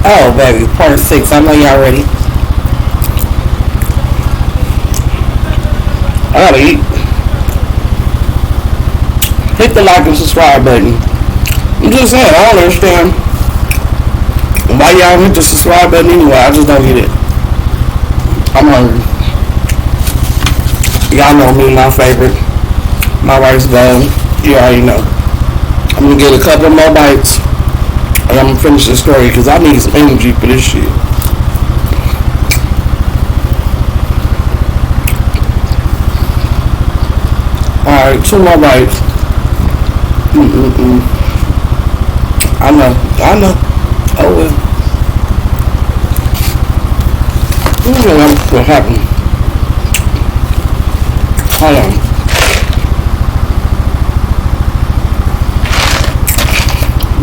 Oh, baby, part 6. I know y'all ready. I gotta eat. Hit the like and subscribe button. I'm just saying, I don't understand why y'all hit the subscribe button anyway. I just don't get it. I'm hungry. Y'all know me, my favorite. My rice bowl. You already know. I'm gonna get a couple more bites and I'm gonna finish the story because I need some energy for this shit. Alright, 2 more bites. I know. Oh well. You know what happened. Hold on.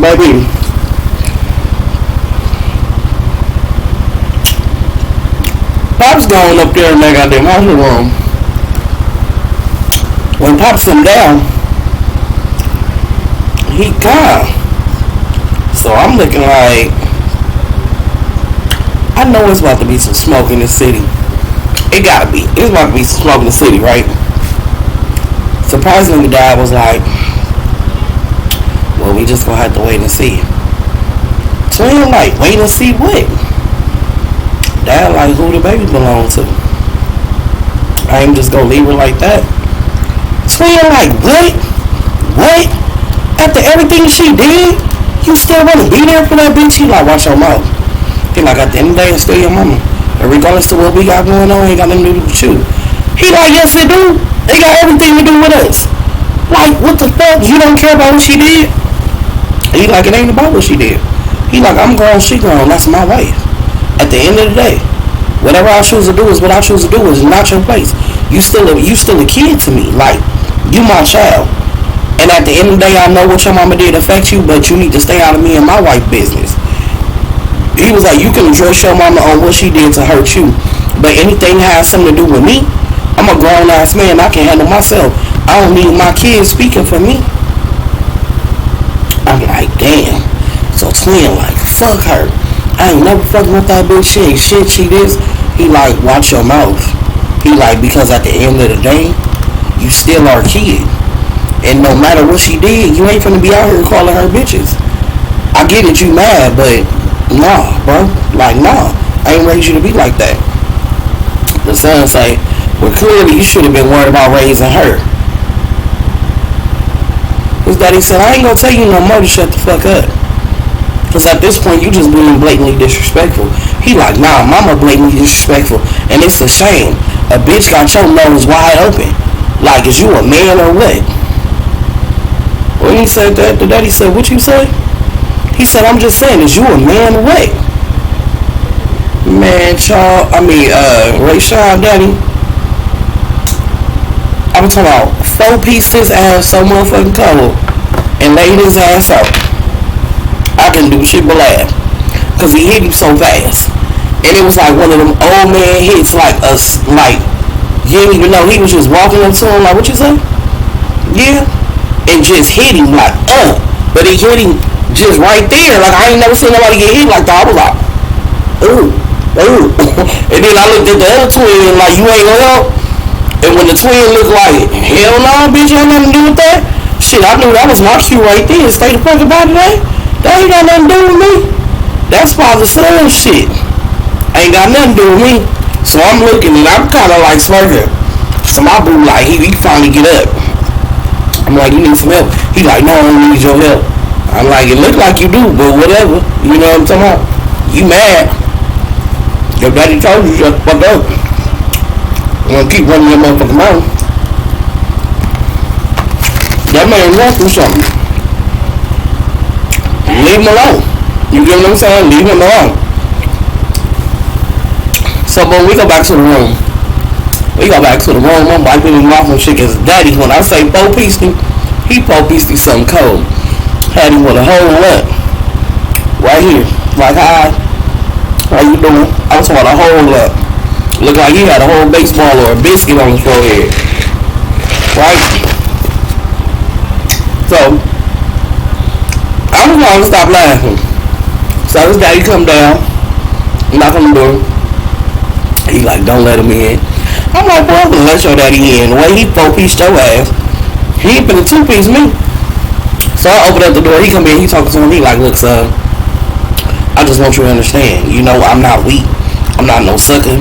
Baby. Pop's going up there in that goddamn hospital room. When Pop's him down, he gone. So I'm looking like, I know it's about to be some smoke in the city. It gotta be. It's about to be some smoke in the city, right? Surprisingly, Dad was like, well, we just gonna have to wait and see. Twin like, wait and see what? Dad like, who the baby belong to? I ain't just gonna leave her like that. Twin like, what? What? After everything she did, you still wanna be there for that bitch? He like, watch your mouth. He like, at the end of the day, it's still your mama. And regardless to what we got going on, it ain't got nothing to do with you. He like, yes it do. It got everything to do with us. Like, what the fuck? You don't care about what she did? He like, it ain't about what she did. He like, I'm grown, she grown. That's my wife. At the end of the day, whatever I choose to do is what I choose to do. Is not your place. You still a kid to me. Like, you my child. And at the end of the day, I know what your mama did affect you, but you need to stay out of me and my wife business. He was like, you can address your mama on what she did to hurt you, but anything has something to do with me, I'm a grown ass man. I can handle myself. I don't need my kids speaking for me. I'm like, damn. So Twin like, fuck her. I ain't never fucking with that bitch. She ain't shit. She this. He like, watch your mouth. He like, because at the end of the day, you still our kid. And no matter what she did, you ain't finna be out here calling her bitches. I get it, you mad, but nah, bro. Like, nah. I ain't raised you to be like that. The son say, well, clearly you should have been worried about raising her. His daddy said, I ain't gonna tell you no more to shut the fuck up. Because at this point, you just being blatantly disrespectful. He like, nah, mama blatantly disrespectful. And it's a shame. A bitch got your nose wide open. Like, is you a man or what? When he said that, the daddy said, what you say? He said, I'm just saying, is you a man or what? Man, Ray Sean daddy. I was talking about 4 pieces ass so motherfucking cold and laid his ass out. I couldn't do shit but laugh. Cause he hit him so fast. And it was like one of them old man hits, like us, like, you didn't even know he was just walking up to him, like, what you say? Yeah. And just hit him like, but he hit him just right there. Like, I ain't never seen nobody get hit like that. I was like, ooh. And then I looked at the other twin like, you ain't gonna help? And when the twin looked like, hell no, bitch, you ain't nothing to do with that. Shit, I knew that was my cue right there. Stay the fuck about it, eh? That ain't got nothing to do with me. That's father-son shit. Ain't got nothing to do with me. So I'm looking and I'm kind of like smirking. So my boo like, he finally get up. I'm like, you need some help? He like, no, I don't need your help. I'm like, it look like you do, but whatever. You know what I'm talking about? You mad. Your daddy told you, shut the fuck up. I'm gonna keep running your motherfucking mouth. That man went through something. Leave him alone. You get what I'm saying? Leave him alone. So, but we go back to the room. I'm wiping him off and shit. Cause daddy, when I say 4-piece, he 4-piece something cold. Had him with a whole lump. Right here. Like, hi. How you doing? I was talking about a whole lump. Looked like he had a whole baseball or a biscuit on his forehead. Right? So, I was going to stop laughing. So this guy, he come down, knock on the door. He like, don't let him in. I'm like, bro, I'm gonna let your daddy in. The way he 4-pieced your ass, he ain't finna 2-piece me. So I open up the door. He come in. He talking to him. He like, look, son, I just want you to understand. You know, I'm not weak. I'm not no sucker.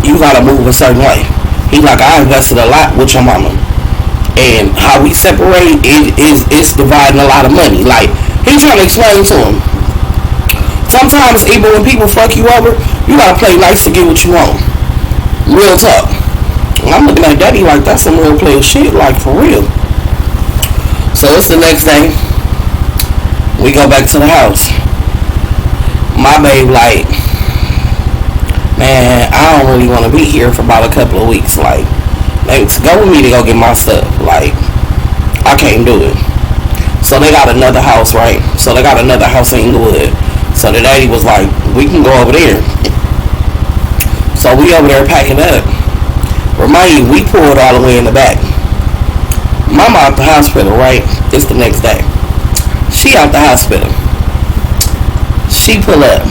You gotta move a certain way. He like, I invested a lot with your mama, and how we separate is dividing a lot of money. Like, he trying to explain to him. Sometimes even when people fuck you over, you gotta play nice to get what you want. Real talk. I'm looking at daddy like that's some real player shit. Like, for real. So it's the next day. We go back to the house. My babe like, man, I don't really want to be here for about a couple of weeks. Like, go with me to go get my stuff. Like, I can't do it. So they got another house, right? So they got another house in Inglewood. So the daddy was like, we can go over there. So we over there packing up. Remind you, we pulled all the way in the back. Mama out the hospital, right? It's the next day. She out the hospital. She pull up.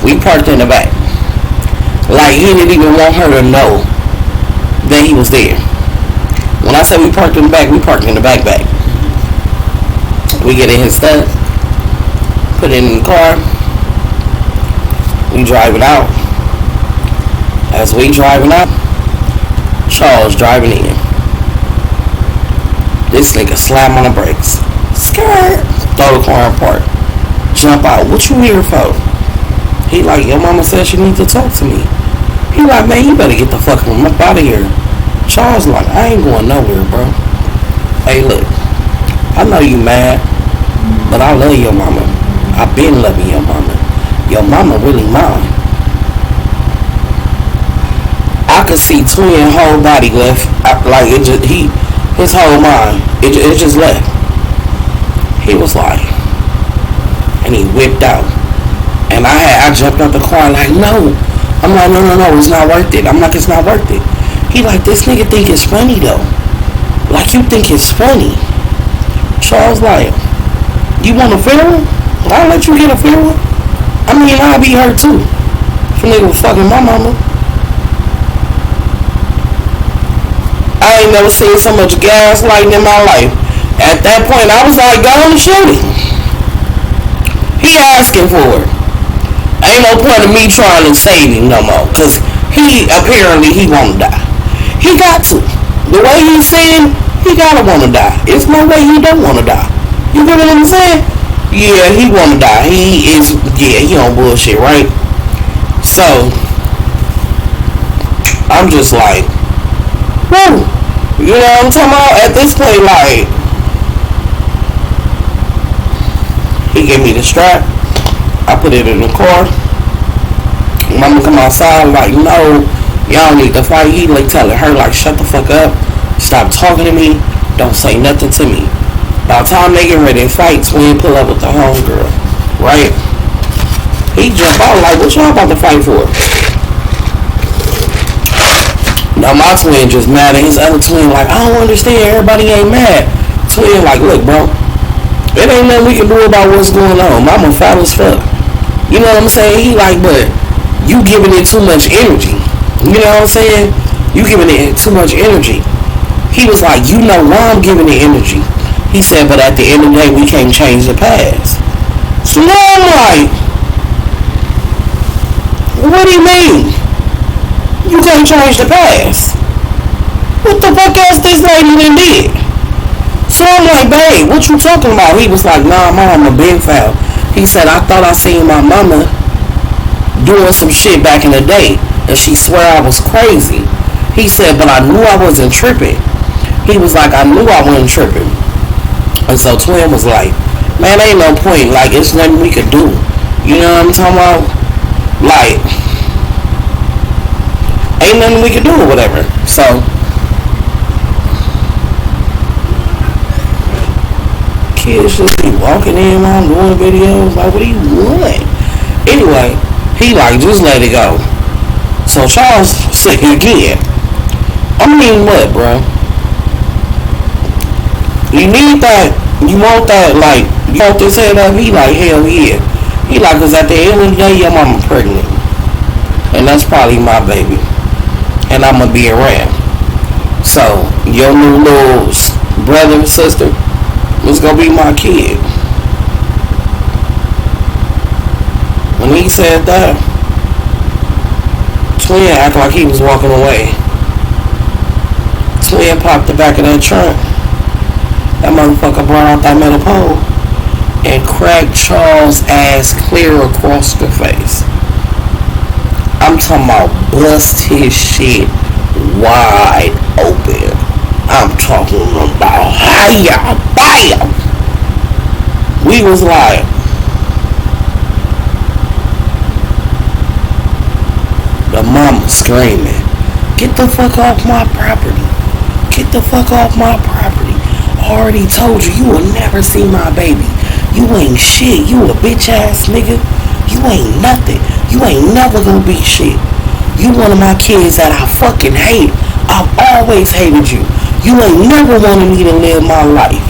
We parked in the back. Like, he didn't even want her to know that he was there. When I say we parked in the back, we parked in the back. We get in his stuff, put it in the car. We driving out. As we driving out, Charles driving in. This nigga slam on the brakes. Skirt. Throw the car apart. Jump out. What you here for? He like, your mama said she needs to talk to me. He like, man, you better get the fuck up out of here. Charles like, I ain't going nowhere, bro. Hey, look. I know you mad, but I love your mama. I been loving your mama. Your mama really mine. I could see Twin whole body left. Like, it just, his whole mind, it just left. He was like, and he whipped out. And I jumped out the car like, no. I'm like, no, it's not worth it. I'm like, it's not worth it. He like, this nigga think it's funny though. Like, you think it's funny. Charles like, you want a funeral? I'll let you get a funeral. I mean, I'll be hurt too. If a nigga was fucking my mama. I ain't never seen so much gaslighting in my life. At that point, I was like, go on and shoot him. He asking for it. Ain't no point in me trying to save him no more. Because he want to die. He got to. The way he's saying, he gotta want to die. It's no way he don't want to die. You get what I'm saying? Yeah, he want to die. He on bullshit, right? So, I'm just like, woo. You know what I'm talking about? At this point, like, he gave me the strap. I put it in the car. Mama come outside like, no, y'all need to fight. He like telling her like, shut the fuck up. Stop talking to me. Don't say nothing to me. By the time they get ready to fight, Twin pull up with the homegirl. Right? He jump out like, what y'all about to fight for? Now my twin just mad at his other twin like, I don't understand. Everybody ain't mad. Twin like, look, bro. It ain't nothing we can do about what's going on. Mama foul as fuck. You know what I'm saying? He like, but you giving it too much energy. You know what I'm saying? You giving it too much energy. He was like, you know why I'm giving it energy. He said, but at the end of the day, we can't change the past. So now I'm like, what do you mean? You can't change the past. What the fuck else this lady done did? So I'm like, babe, what you talking about? He was like, nah, mama, been foul. He said, I thought I seen my mama doing some shit back in the day, and she swear I was crazy. He said, but I knew I wasn't tripping. He was like, I knew I wasn't tripping. And so Twin was like, man, ain't no point. Like, it's nothing we could do. You know what I'm talking about? Like, ain't nothing we could do or whatever. So, kids just be walking in while I'm doing videos. Like, what do you want? Anyway, he like, just let it go. So Charles said again, I mean what, bro? You need that, you want that, like, You hold his head up, he like, hell yeah. He like, cause at the end of the day, your mama pregnant. And that's probably my baby. And I'ma be around. So, your new little brother or sister was gonna be my kid. When he said that, Twin acted like he was walking away. Twin popped the back of that trunk. That motherfucker brought out that metal pole and cracked Charles' ass clear across the face. I'm talking about bust his shit wide open. I'm talking about hiya, bam. We was like, the mama screaming, get the fuck off my property. Get the fuck off my property. Already told you, you will never see my baby. You ain't shit. You a bitch ass nigga. You ain't nothing. You ain't never gonna be shit. You one of my kids that I fucking hate. I've always hated you. You ain't never wanted me to live my life.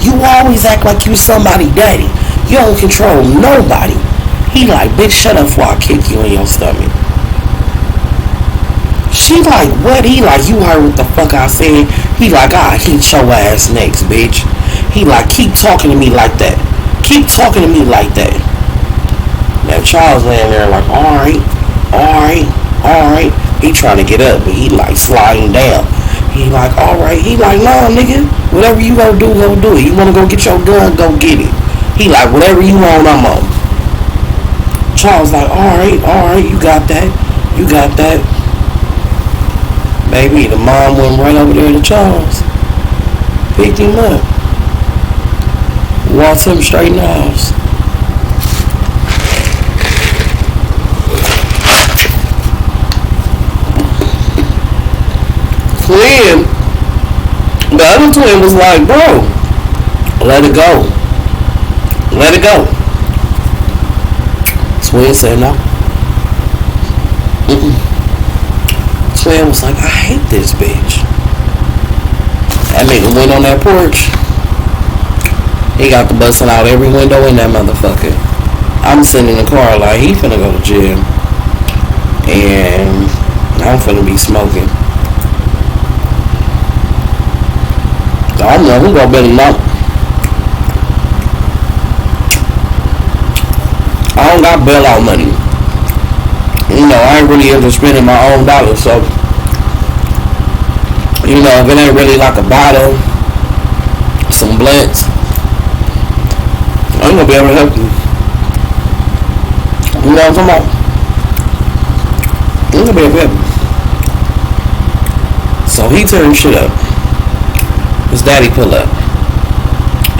You always act like you somebody daddy. You don't control nobody. He like, bitch, shut up before I kick you in your stomach. She like, what? He like, you heard what the fuck I said? He like, I'll hit your ass next, bitch. He like, keep talking to me like that. Keep talking to me like that. Now Charles laying there like, alright. He trying to get up, but he like sliding down. He like, alright. He like, nah, nigga. Whatever you gonna do, go do it. You wanna go get your gun, go get it. He like, whatever you want, I'm on. Charles like, alright. You got that. Baby, the mom went right over there to Charles. Picked him up. Walked him straight in the house. Twin, the other twin was like, bro, let it go. Twin said no. Twin was like, I hate this bitch. That nigga went on that porch. He got the busting out every window in that motherfucker. I'm sitting in the car like, he finna go to jail. And I'm finna be smoking. I don't know who gonna bet him up. I don't got bailout money. You know, I ain't really into spending my own dollars, so, you know, if it ain't really like a bottle, some blunts, I ain't gonna be able to help you. You know what I'm talking about? I ain't gonna be able to help you. So he turned shit up. His daddy pull up.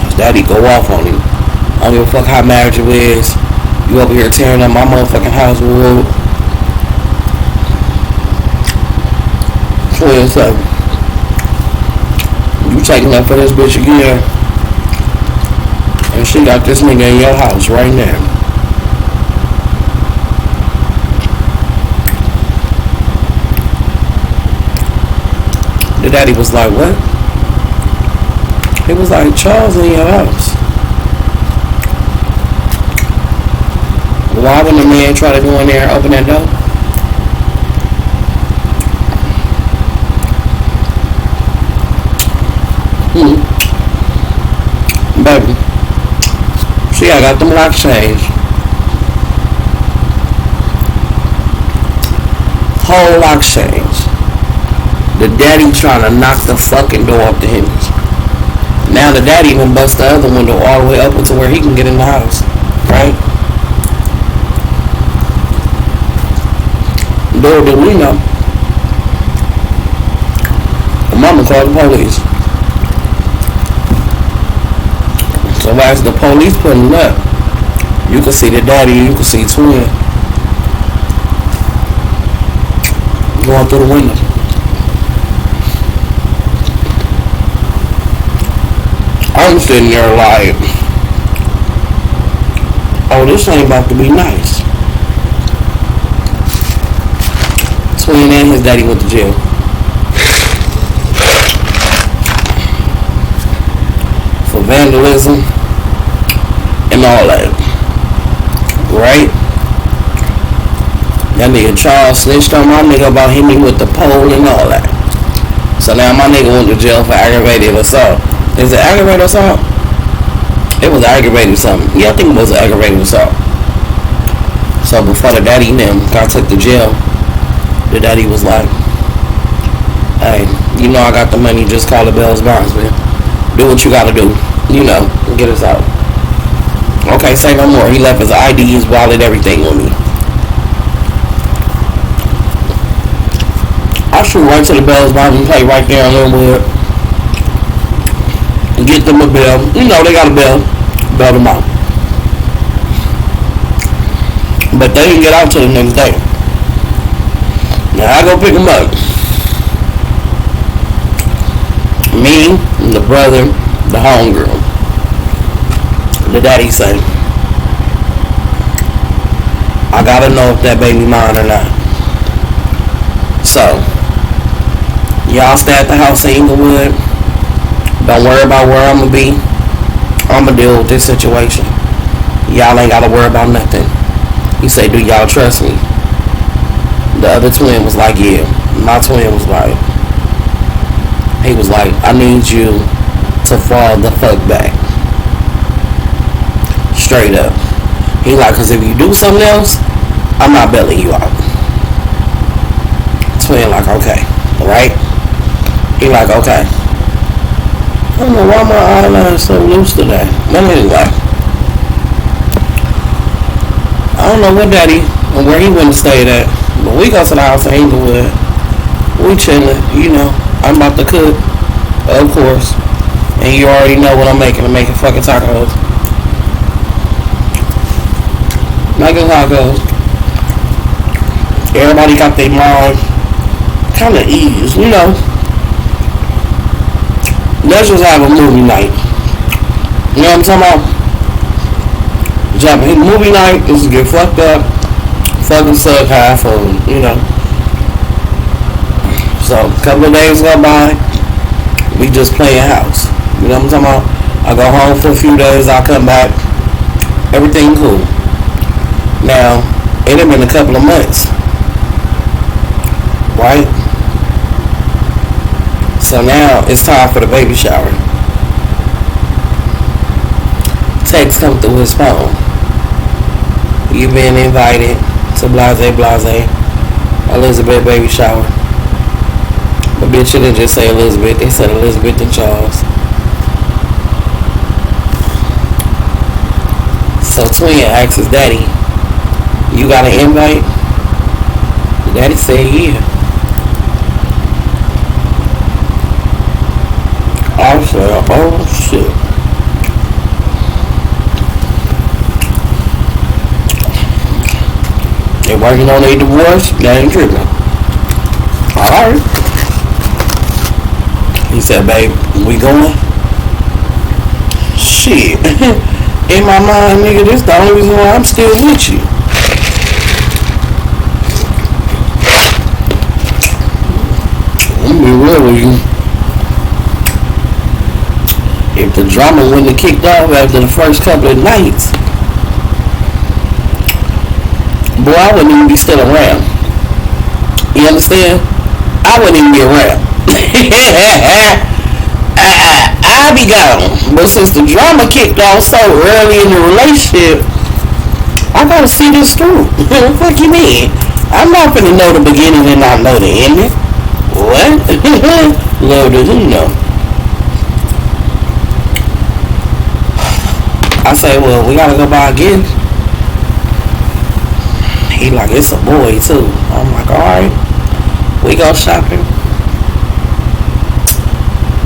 His daddy go off on him. I don't give a fuck how marriage you is. You over here tearing up my motherfucking house wood. So, you taking up for this bitch again, and she got this nigga in your house right now. The daddy was like, what? He was like, Charles in your house. Why wouldn't the man try to go in there and open that door? Baby, see, I got them locks changed. Whole locks changed. The daddy trying to knock the fucking door off the hinges. Now the daddy even bust the other window all the way up to where he can get in the house. Right? Little did we know, the mama called the police. So as the police pulling up, you can see the daddy, you can see twin going through the window. I'm sitting there like, oh, this ain't about to be nice. Twin and his daddy went to jail. For vandalism and all that. Right? That nigga Charles snitched on my nigga about hitting me with the pole and all that. So now my nigga went to jail for aggravated assault. Is it aggravated assault? It was aggravated something. Yeah, I think it was aggravated assault. So before the daddy and them got took to jail, the daddy was like, hey, you know I got the money, just call the Bells Bonds, man. Do what you gotta do. You know, get us out. Okay, say no more. He left his ID, his wallet, everything on me. I shoot right to the Bells Bonds and play right there in Linwood. Get them a bell. You know, they got a bell. Bail them out. But they didn't get out till the next day. Now I go pick them up. Me, the brother, the homegirl. The daddy say, I gotta know if that baby mine or not. So, y'all stay at the house in Inglewood. Don't worry about where I'm gonna be. I'm gonna deal with this situation. Y'all ain't gotta worry about nothing. He say, do y'all trust me? The other twin was like, yeah. My twin was like, he was like, I need you to fall the fuck back. Straight up. He like, cause if you do something else, I'm not bailing you out. Twin like, okay. Right? He like, okay. I don't know why my eyeline's so loose today. But anyway. I don't know what daddy and where he wouldn't stay at. But we go to the house in Inglewood. We chilling, you know. I'm about to cook, of course. And you already know what I'm making. I'm making fucking tacos. Making tacos. Everybody got their mind kind of ease, you know. Let's just have a movie night. You know what I'm talking about? Jumping movie night, just get fucked up, fucking suck half of them, you know. So, a couple of days go by, we just playing house. You know what I'm talking about? I go home for a few days, I come back, everything cool. Now, it had been a couple of months, right? So now, it's time for the baby shower. Text come through his phone. You've been invited to blase Elizabeth baby shower. But bitch, you didn't just say Elizabeth. They said Elizabeth and Charles. So twin asks his daddy, you got an invite? The daddy said yeah. I said, oh shit. They working on a divorce, that ain't tripping. Alright. He said, babe, we going? Shit. In my mind, nigga, this the only reason why I'm still with you. I'm gonna be real with you. If the drama wouldn't have kicked off after the first couple of nights, boy, I wouldn't even be still around. You understand? I wouldn't even be around. I'd be gone. But since the drama kicked off so early in the relationship, I gotta see this through. What the fuck you mean? I'm not gonna know the beginning and not know the ending. What? Lord does he know? I say, well, we gotta go buy a gift. He like, it's a boy too. I'm like, alright. We go shopping.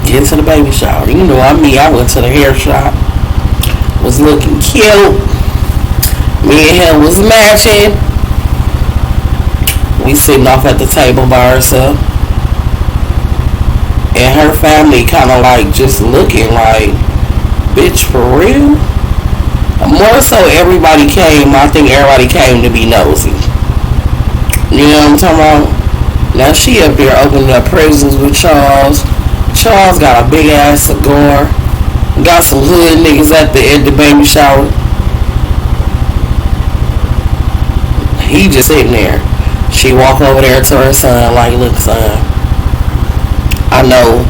Get to the baby shower. You know I went to the hair shop. Was looking cute. Me and him was matching. We sitting off at the table by ourselves. And her family kind of like just looking like, bitch, for real? More so everybody came, I think everybody came to be nosy. You know what I'm talking about? Now she up there opening up presents with Charles. Charles got a big ass cigar. Got some hood niggas at the baby shower. He just sitting there. She walk over there to her son like, look, son, I know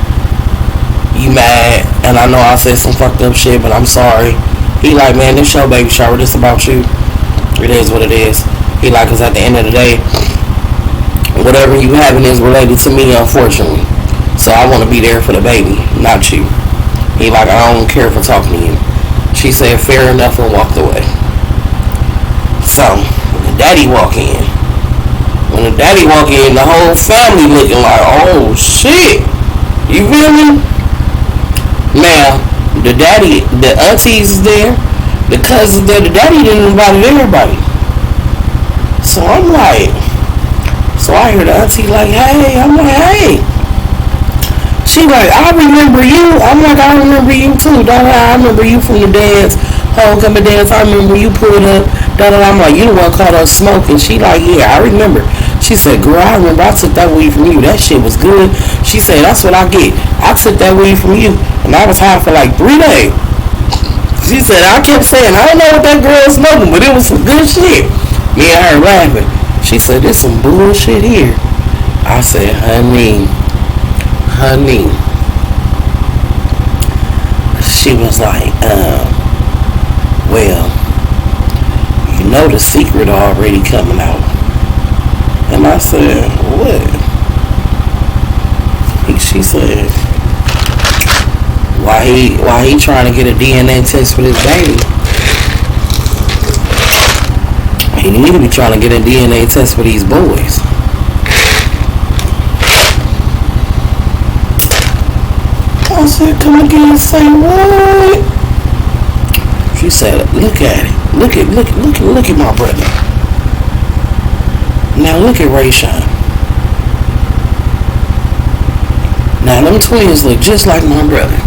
you mad, and I know I said some fucked up shit, but I'm sorry. He like, man, this your baby shower. This about you. It is what it is. He like, cause at the end of the day, whatever you having is related to me, unfortunately. So I want to be there for the baby, not you. He like, I don't care for talking to you. She said, fair enough, and walked away. So, when the daddy walk in, the whole family looking like, oh shit. You feel me? Now, the daddy, the aunties is there, the cousins there, the daddy didn't invite everybody. So I'm like, so I hear the auntie like, hey, I'm like, hey. She like, I remember you. I'm like, I remember you too. I remember you from the dance, homecoming dance. I remember you pulled up. I'm like, you the one caught us smoking. She like, yeah, I remember. She said, girl, I remember I took that weed from you. That shit was good. She said, that's what I get. I took that weed from you, and I was high for like 3 days. She said, I kept saying, I don't know what that girl was smoking, but it was some good shit. Me and her laughing. She said, there's some bullshit here. I said, honey. She was like, well, you know the secret already coming out. And I said, what? She said, why he trying to get a DNA test for this baby? He need to be trying to get a DNA test for these boys. I said, come again and say what? She said, look at it. Look at my brother. Now look at Rayshawn. Now them twins look just like my brother.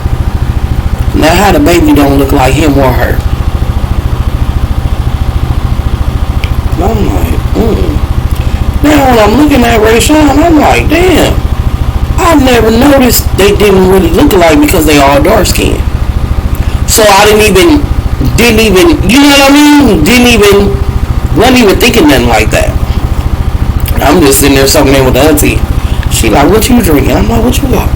Now how the baby don't look like him or her? And I'm like, Now when I'm looking at Rayshawn, I'm like, damn. I never noticed they didn't really look alike because they all dark skinned. So I didn't even, you know what I mean? Wasn't even thinking nothing like that. I'm just sitting there soaking in with the auntie. She like, what you drinking? I'm like, what you got?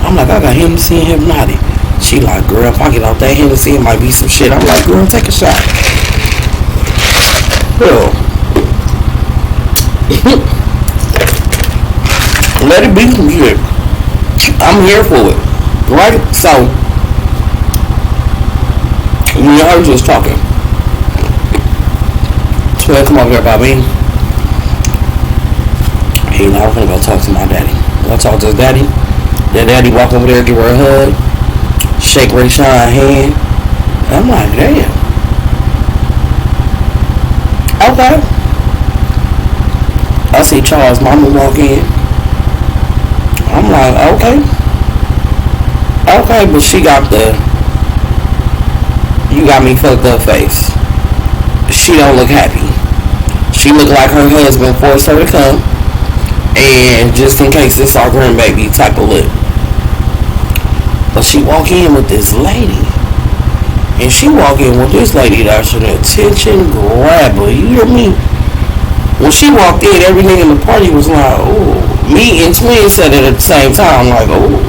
I'm like, I got Hennessy and Hypnotic. She like, girl, if I get off that Hennessy, it might be some shit. I'm like, girl, take a shot. Girl. Let it be some shit. I'm here for it. Right? So, me and her just talking. Twin come over here about me. Hey, now we're gonna go talk to my daddy. Go talk to his daddy. Then daddy walk over there, give her a hug, shake Rayshawn's hand. I'm like, damn. Okay. I see Charles' mama walk in. I'm like, okay. Okay, but she got the, you got me fucked up face. She don't look happy. She look like her husband forced her to come. And just in case this our grandbaby type of look. But she walk in with this lady. And she walk in with this lady that's an attention grabber. You hear me? When she walked in, every nigga in the party was like, oh. Me and Twin said it at the same time, like, oh.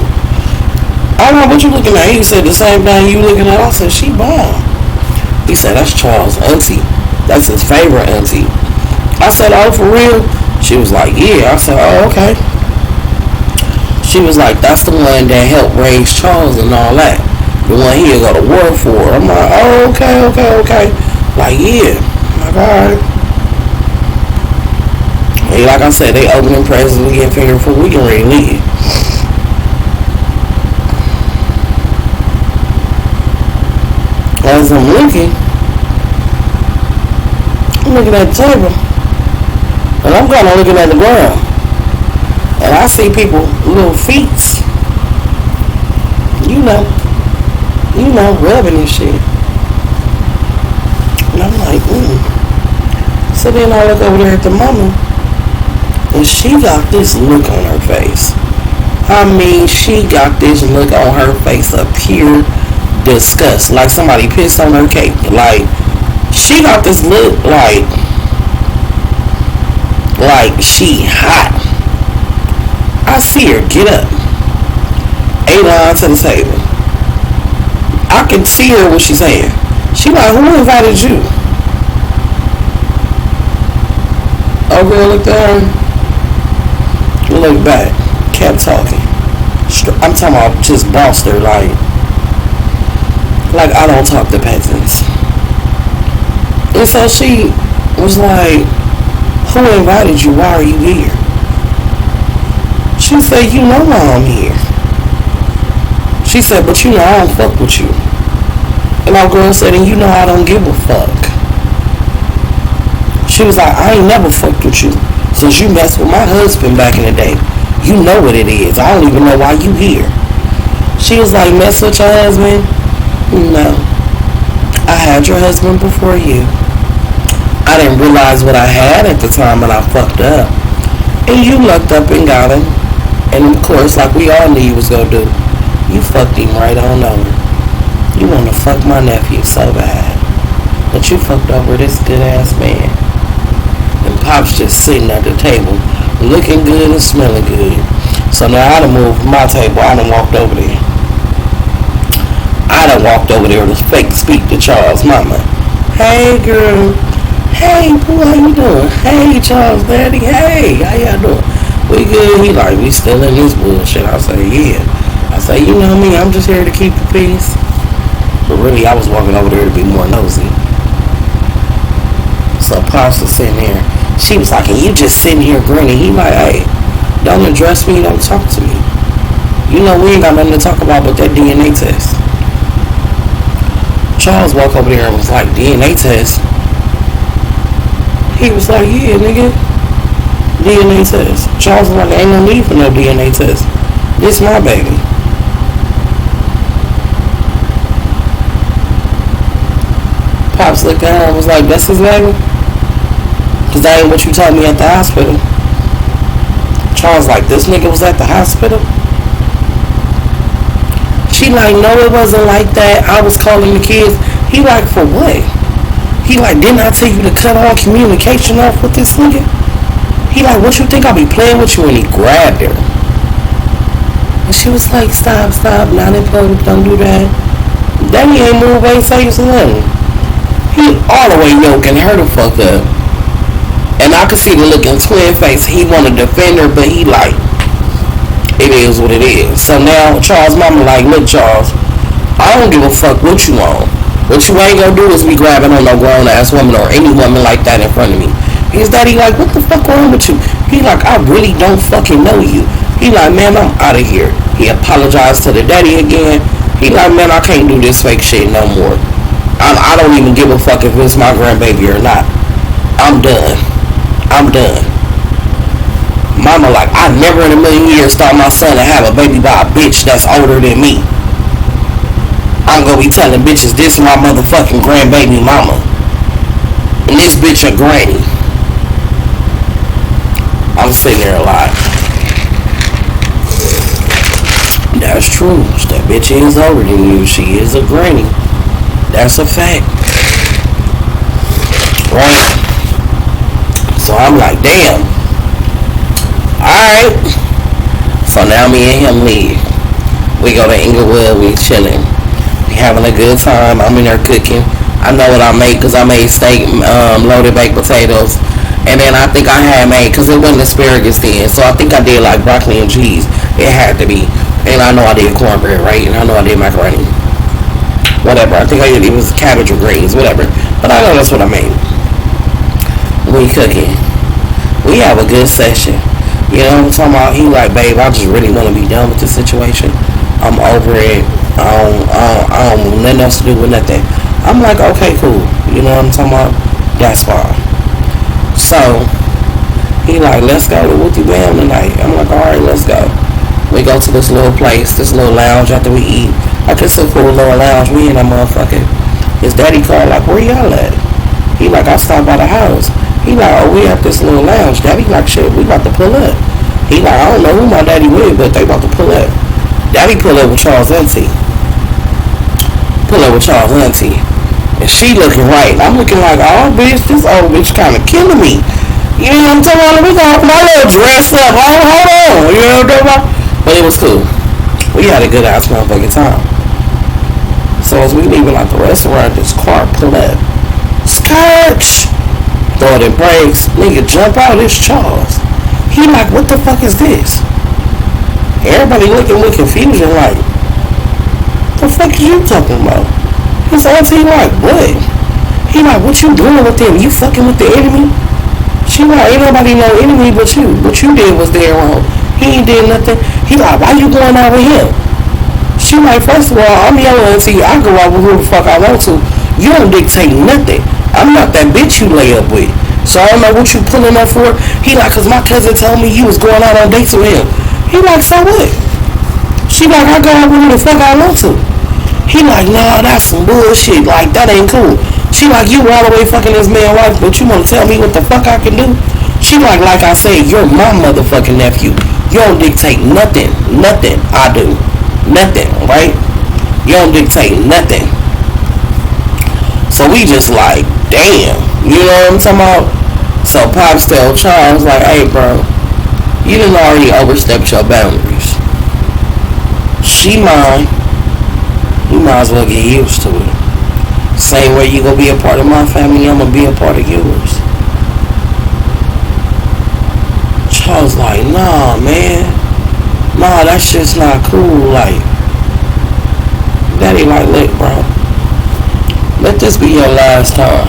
I don't know what you looking at. He said the same thing you looking at. I said, she bomb. He said, that's Charles' auntie. That's his favorite auntie. I said, oh, for real? She was like, yeah. I said, oh, okay. She was like, that's the one that helped raise Charles and all that. The one he'll go to war for. I'm like, oh, okay. Like, yeah. I'm like, alright. Hey, like I said, they opening presents, we get fingered food, we can really leave. As I'm looking at the table, and I'm kind of looking at the ground, and I see people, little feet, you know, rubbing and shit. And I'm like, So then I look over there at the mama, and she got this look on her face. I mean, she got this look on her face of pure disgust. Like somebody pissed on her cake. Like, she got this look like, like she hot. I see her get up, A-line to the table. I can see her what she's saying. She like, who invited you? Oh, girl looked at her, looked back, kept talking. I'm talking about just bossed her like I don't talk to peasants. And so she was like, who invited you? Why are you here? She said, you know why I'm here. She said, but you know I don't fuck with you. And our girl said, and you know I don't give a fuck. She was like, I ain't never fucked with you since you messed with my husband back in the day. You know what it is. I don't even know why you here. She was like, mess with your husband? No. I had your husband before you. I didn't realize what I had at the time when I fucked up. And you looked up and got him. And of course, like we all knew you was gonna do, you fucked him right on over. You wanna fuck my nephew so bad. But you fucked over this good ass man. And Pop's just sitting at the table, looking good and smelling good. So now I done moved my table. I done walked over there. I done walked over there to fake speak to Charles' mama. Hey, girl. Hey, boo, how you doing? Hey, Charles, daddy. Hey, how y'all doing? We good? He like, we still in this bullshit. I say, yeah. I say, you know me, I'm just here to keep the peace. But really, I was walking over there to be more nosy. So Pops was sitting there. She was like, and you just sitting here grinning. He like, hey, don't address me, don't talk to me. You know we ain't got nothing to talk about but that DNA test. Charles walked over there and was like, DNA test? He was like, yeah, nigga. DNA test. Charles was like, ain't no need for no DNA test. This my baby. Pops looked at her and was like, that's his baby? Cause that ain't what you told me at the hospital. Charles like, this nigga was at the hospital? She like, no, it wasn't like that. I was calling the kids. He like, for what? He like, didn't I tell you to cut all communication off with this nigga? He like, what you think I'll be playing with you? And he grabbed her. And she was like, stop, not in public, don't do that. Daddy ain't move, ain't say nothing. He all the way yoking her the fuck up. And I could see the look in Twin face. He wanted to defend her, but he like, it is what it is. So now Charles' mama like, look, Charles, I don't give a fuck what you want. What you ain't gonna do is be grabbing on no grown ass woman or any woman like that in front of me. His daddy like, what the fuck wrong with you? He like, I really don't fucking know you. He like, man, I'm out of here. He apologized to the daddy again. He like, man, I can't do this fake shit no more. I don't even give a fuck if it's my grandbaby or not. I'm done. Mama like, I never in a million years thought my son to have a baby by a bitch that's older than me. I'm gonna be telling bitches this my motherfucking grandbaby mama. And this bitch a granny. I'm sitting there like, that's true. That bitch is older than you. She is a granny. That's a fact. Right? So I'm like, damn. Alright. So now me and him leave. We go to Inglewood. We chilling. We having a good time. I'm in there cooking. I know what I make because I made steak, loaded baked potatoes. And then I think I had made, because it wasn't asparagus then. So I think I did like broccoli and cheese. It had to be. And I know I did cornbread, right? And I know I did macaroni. Whatever. I think it was cabbage or greens, whatever. But I know that's what I made. We cooking. We have a good session. You know what I'm talking about? He like, babe, I just really want to be done with this situation. I'm over it. I don't want nothing else to do with nothing. I'm like, okay, cool. You know what I'm talking about? That's fine. So, he like, let's go to Wooty Bam tonight. I'm like, alright, let's go. We go to this little place, this little lounge after we eat. Like, it's a cool little lounge. We in that motherfucker. His daddy called, like, where y'all at? He like, I stopped by the house. He like, oh, we at this little lounge. Daddy like, shit, we about to pull up. He like, I don't know who my daddy with, but they about to pull up. Daddy pull up with Charles' auntie. And she looking right. I'm looking like, oh, bitch, this old bitch kind of killing me. You know what I'm talking about? We got my little dressed up. Hold on. You know what I'm talking about? But it was cool. We had a good ass motherfucking time. So as we leaving out the restaurant, this car pull up. Skirch! Throw it in brakes. Nigga jump out. It's Charles. He like, what the fuck is this? Everybody looking with confusion like, the fuck is you talking about? His auntie like, what? He like, what you doing with them? You fucking with the enemy? She like, ain't nobody no enemy but you. What you did was dead wrong. He ain't did nothing. He like, why you going out with him? She like, first of all, I'm your auntie. I go out with who the fuck I want to. You don't dictate nothing. I'm not that bitch you lay up with. So I don't know what you pulling up for. He like, cause my cousin told me you was going out on dates with him. He like, so what? She like, I go out with who the fuck I want to. He like, nah, that's some bullshit. Like, that ain't cool. She like, you all the way fucking this man's wife, but you wanna tell me what the fuck I can do? She like I said, you're my motherfucking nephew. You don't dictate nothing. Nothing I do. Nothing, right? You don't dictate nothing. So we just like, damn. You know what I'm talking about? So Pops tell Charles like, hey bro, you done already overstepped your boundaries. She mine. You might as well get used to it. Same way you gonna be a part of my family, I'm gonna be a part of yours. Charles like, nah man. Nah, that's just not cool. Like, Daddy like, look bro, let this be your last time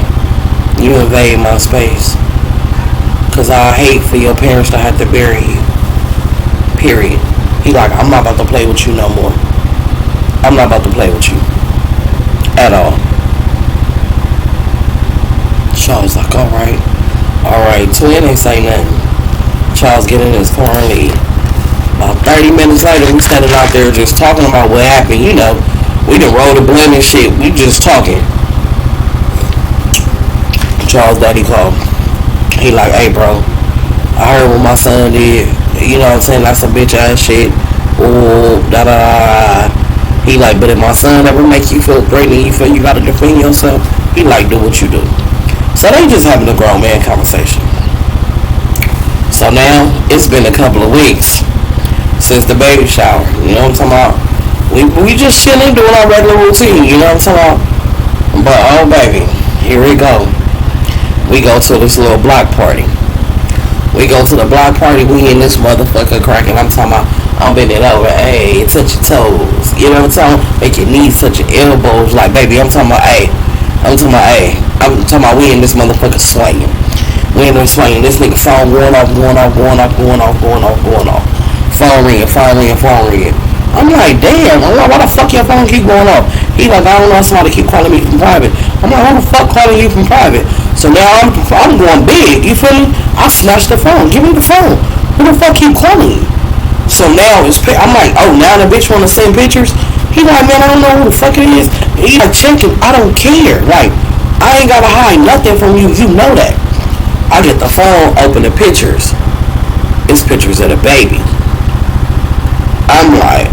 you invade my space. Cause I hate for your parents to have to bury you. Period. He like, I'm not about to play with you no more. I'm not about to play with you. At all. Charles like, alright. Alright, twin ain't say nothing. Charles get in his car and leave. About 30 minutes later, we standing out there just talking about what happened. You know, we done rolled the blunt and shit. We just talking. Charles' daddy called. He like, hey bro, I heard what my son did. You know what I'm saying? That's some bitch ass shit. Oh, da da. He like, but if my son ever make you feel great and you feel you gotta defend yourself, he like, do what you do. So they just having a grown man conversation. So now it's been a couple of weeks since the baby shower. You know what I'm talking about? We just chilling, doing our regular routine. You know what I'm talking about? But oh baby, here we go. We go to this little block party. We go to the block party. We in this motherfucker cracking. I'm talking about, I'm bending over. Hey, touch your toes. You know what I'm talking about? Make your knees touch your elbows. Like, baby, I'm talking about, hey. I'm talking about, hey. I'm talking about, we in this motherfucker swinging. We in there swinging. This nigga phone going off, going off, going off, going off, going off, going off. Phone ringing, phone ringing, phone ringing. I'm like, damn. I'm like, why the fuck your phone keep going off? He like, I don't know, somebody keep calling me from private. I'm like, why the fuck calling you from private? So now I'm going big. You feel me? I snatched the phone. Give me the phone. Who the fuck keep calling you? So now I'm like, oh, now the bitch want to send pictures? He like, man, I don't know who the fuck it is. He like, check it. I don't care. Like, I ain't got to hide nothing from you. You know that. I get the phone, open the pictures. It's pictures of the baby. I'm like,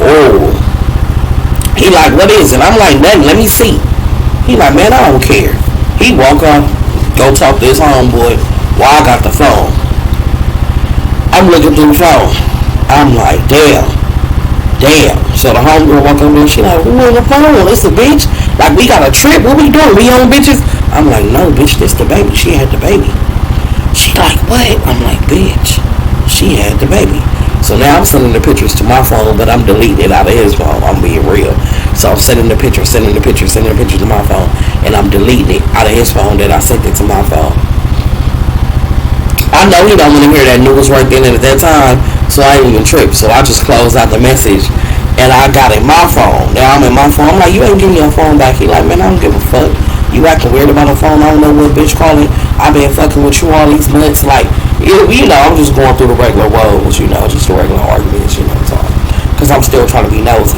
oh. He like, what is it? I'm like, nothing. Let me see. He like, man, I don't care. He walk off, go talk to his homeboy while I got the phone. I'm looking through the phone. I'm like, damn. So the homegirl walk over there, she like, who on the phone? It's the bitch. Like, we got a trip. What we doing? We on bitches? I'm like, no, bitch, this the baby. She had the baby. She like, what? I'm like, bitch, she had the baby. So now I'm sending the pictures to my phone, but I'm deleting it out of his phone. I'm being real. So I'm sending the picture to my phone, and I'm deleting it out of his phone that I sent it to my phone. I know he don't want to hear that news right then and at that time, so I ain't even trip. So I just closed out the message, and I got in my phone. Now I'm in my phone. I'm like, you ain't giving your phone back. He like, man, I don't give a fuck. You acting weird about a phone. I don't know what bitch calling. I been fucking with you all these months. Like, you know, I'm just going through the regular woes, you know, just the regular arguments, you know, so, because I'm still trying to be nosy.